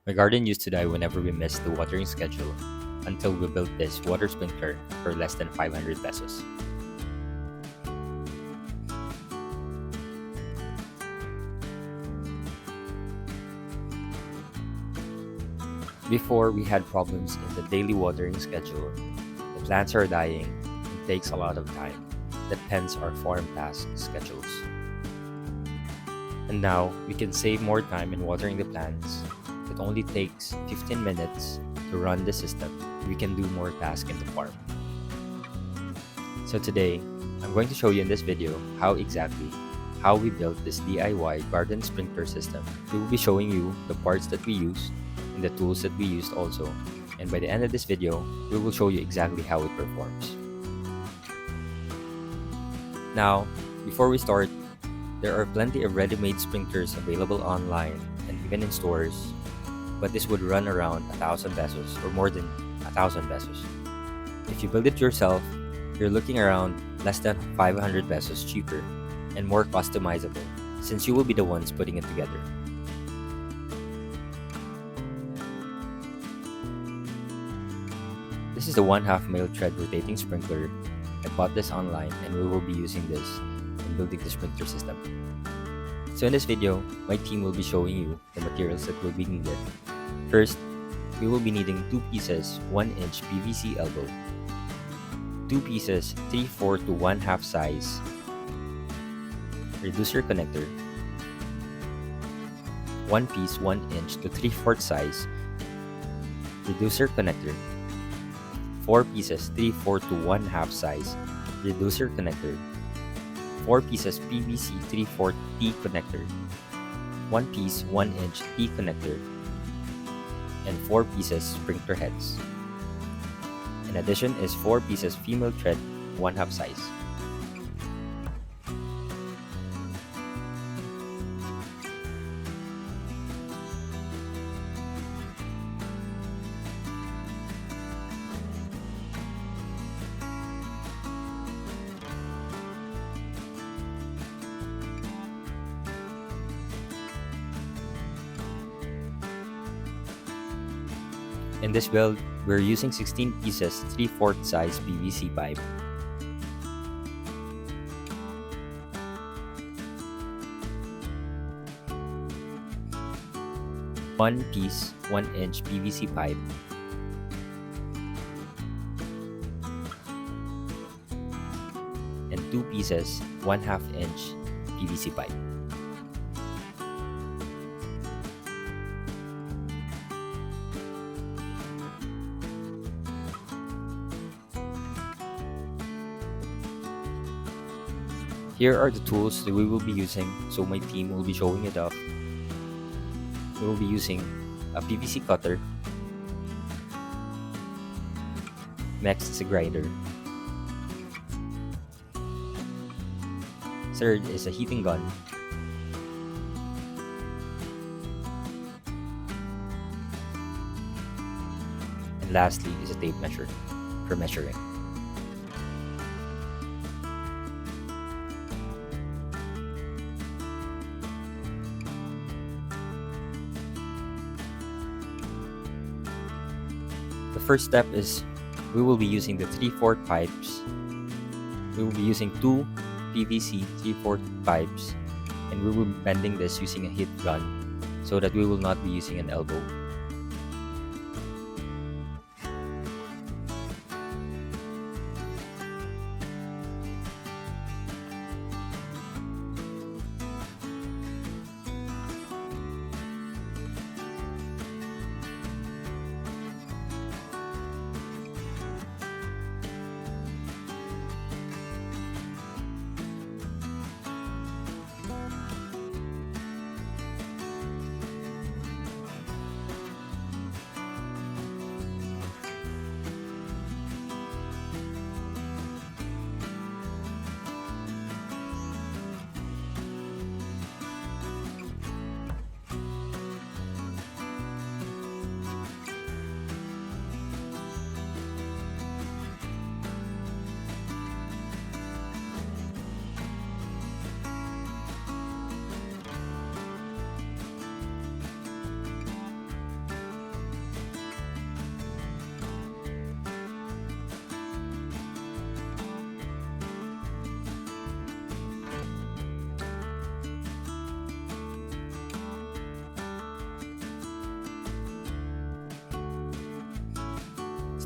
My garden used to die whenever we missed the watering schedule until we built this water sprinkler for less than 500 pesos. Before, we had problems in the daily watering schedule. The plants are dying and takes a lot of time. That pens our farm task schedules. And now, we can save more time in watering the plants. It only takes 15 minutes to run the system. We can do more tasks in the farm. So today, I'm going to show you in this video how we built this DIY garden sprinkler system. We will be showing you the parts that we used and the tools that we used also. And by the end of this video, we will show you exactly how it performs. Now, before we start, there are plenty of ready-made sprinklers available online and even in stores, but this would run around 1,000 pesos or more than 1,000 pesos. If you build it yourself, you're looking around less than 500 pesos cheaper and more customizable since you will be the ones putting it together. This is the 1/2 male thread rotating sprinkler. I bought this online and we will be using this in building the sprinkler system. So in this video, my team will be showing you the materials that will be needed. First, we will be needing 2 pieces 1-inch PVC elbow, 2 pieces 3/4 to 1/2 size reducer connector, 1 piece 1-inch to 3/4 size reducer connector, 4 pieces 3/4 to 1/2 size reducer connector, 4 pieces PVC 3/4 T connector, 1 piece 1-inch T connector, and 4 pieces sprinkler heads. In addition is 4 pieces female thread 1/2 size. In this build, we're using 16 pieces 3/4 size PVC pipe. One piece 1-inch PVC pipe, and 2 pieces 1/2 inch PVC pipe. Here are the tools that we will be using, so my team will be showing it off. We will be using a PVC cutter, next is a grinder, third is a heating gun, and lastly is a tape measure for measuring. The first step is we will be using the 3/4 pipes. We will be using 2 PVC 3/4 pipes, and we will be bending this using a heat gun so that we will not be using an elbow.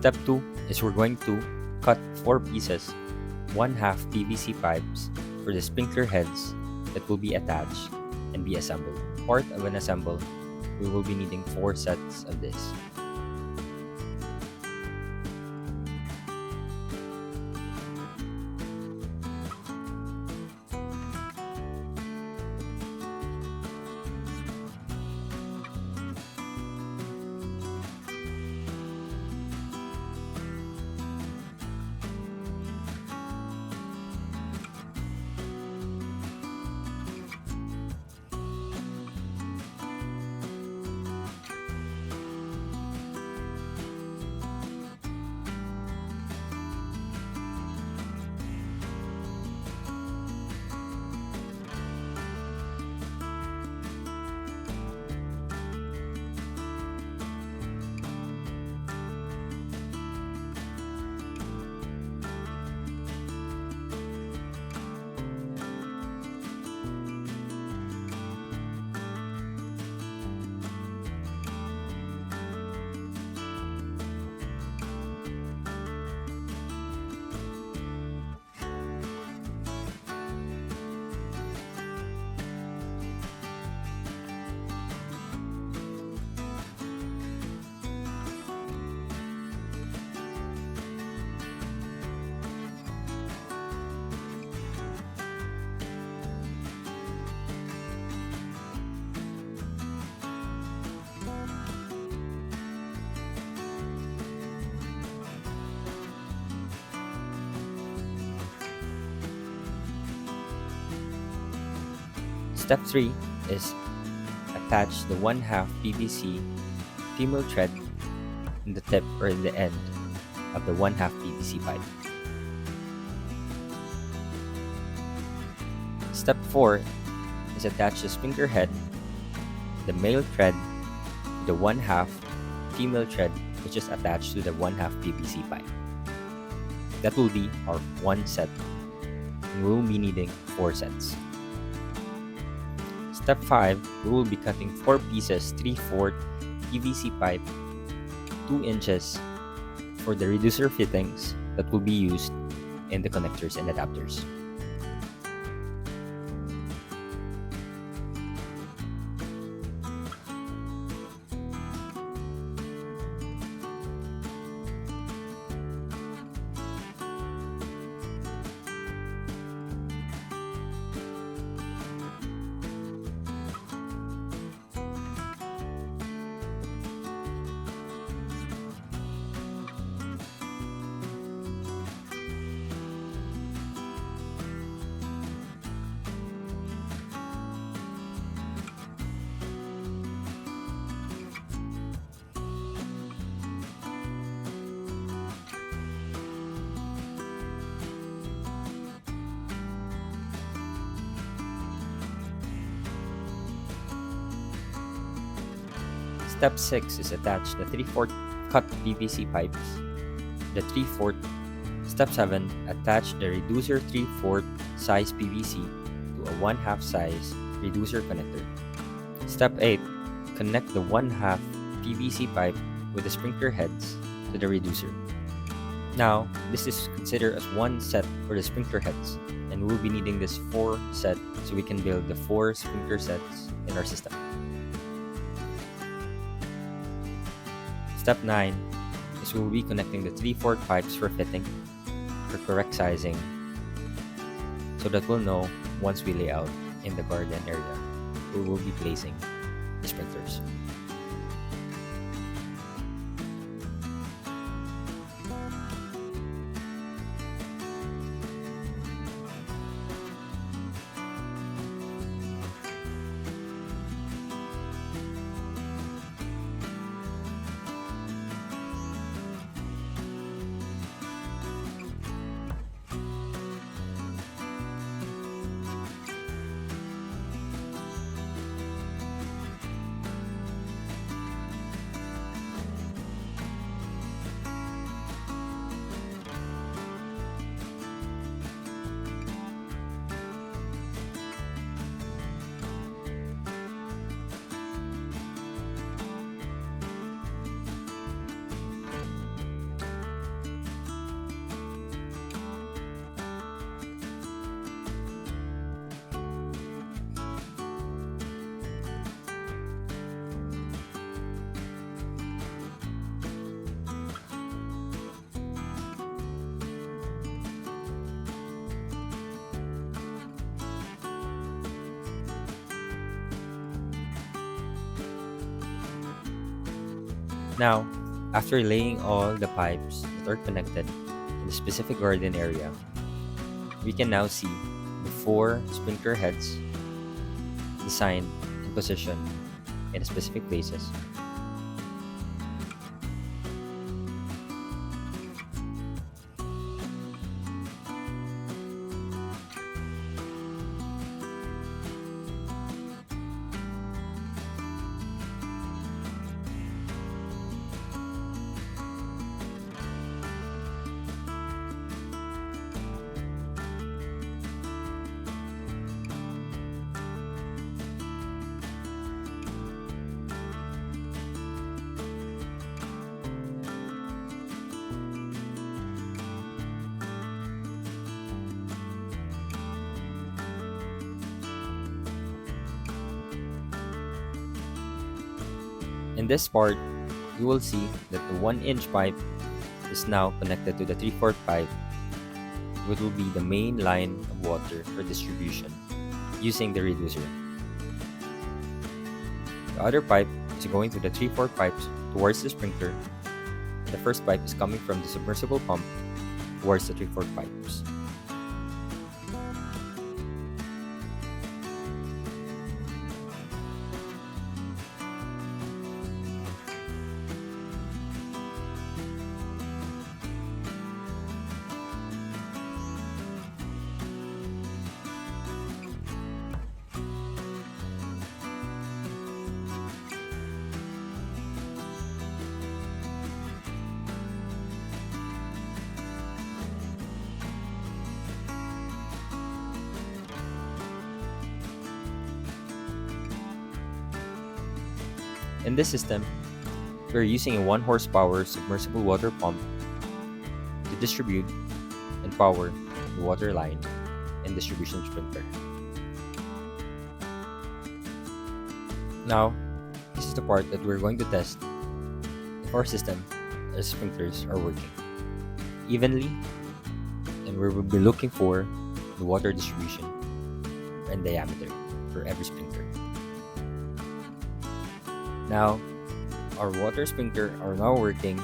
Step 2 is we're going to cut 4 pieces, 1/2 PVC pipes for the sprinkler heads that will be attached and be assembled. Part of an assemble, we will be needing 4 sets of this. Step 3 is attach the 1/2 PVC female thread in the tip or in the end of the 1/2 PVC pipe. Step 4 is attach the sprinkler head, the male thread, to the 1/2 female thread which is attached to the 1/2 PVC pipe. That will be our 1 set. And we will be needing 4 sets. Step 5, we will be cutting 4 pieces 3/4 PVC pipe 2 inches for the reducer fittings that will be used in the connectors and adapters. Step 6 is attach the 3/4 cut PVC pipes, the 3/4. Step 7, attach the reducer 3/4 size PVC to a 1/2 size reducer connector. Step 8, connect the 1/2 PVC pipe with the sprinkler heads to the reducer. Now, this is considered as 1 set for the sprinkler heads, and we'll be needing this 4 set so we can build the 4 sprinkler sets in our system. Step 9 is we will be connecting the 3/4 pipes for fitting, for correct sizing, so that we'll know once we lay out in the garden area we will be placing the sprinklers. Now, after laying all the pipes that are connected in the specific garden area, we can now see the 4 sprinkler heads designed and positioned in specific places. In this part, you will see that the 1-inch pipe is now connected to the 3/4 pipe, which will be the main line of water for distribution using the reducer. The other pipe is going to the 3/4 pipes towards the sprinkler. The first pipe is coming from the submersible pump towards the 3/4 pipes. In this system, we're using a 1 horsepower submersible water pump to distribute and power the water line and distribution sprinkler. Now, this is the part that we're going to test if our system, our sprinklers are working evenly, and we will be looking for the water distribution and diameter for every sprinkler. Now, our water sprinkler are now working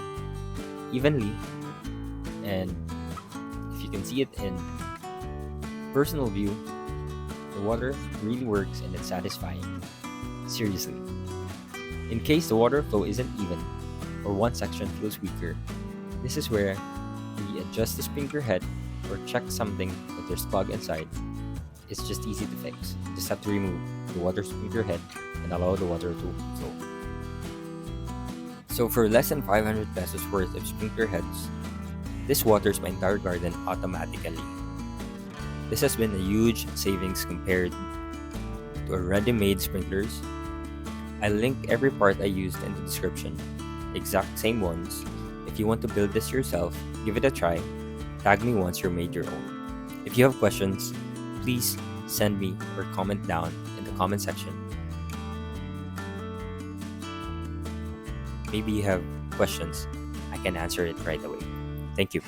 evenly, and if you can see it in personal view, the water really works and it's satisfying. Seriously. In case the water flow isn't even or one section feels weaker, this is where we adjust the sprinkler head or check something that there's plug inside. It's just easy to fix. You just have to remove the water sprinkler head and allow the water to flow. So for less than 500 pesos worth of sprinkler heads, this waters my entire garden automatically. This has been a huge savings compared to a ready-made sprinklers. I'll link every part I used in the description, exact same ones. If you want to build this yourself, give it a try. Tag me once you're made your own. If you have questions, please send me or comment down in the comment section. Maybe you have questions, I can answer it right away. Thank you.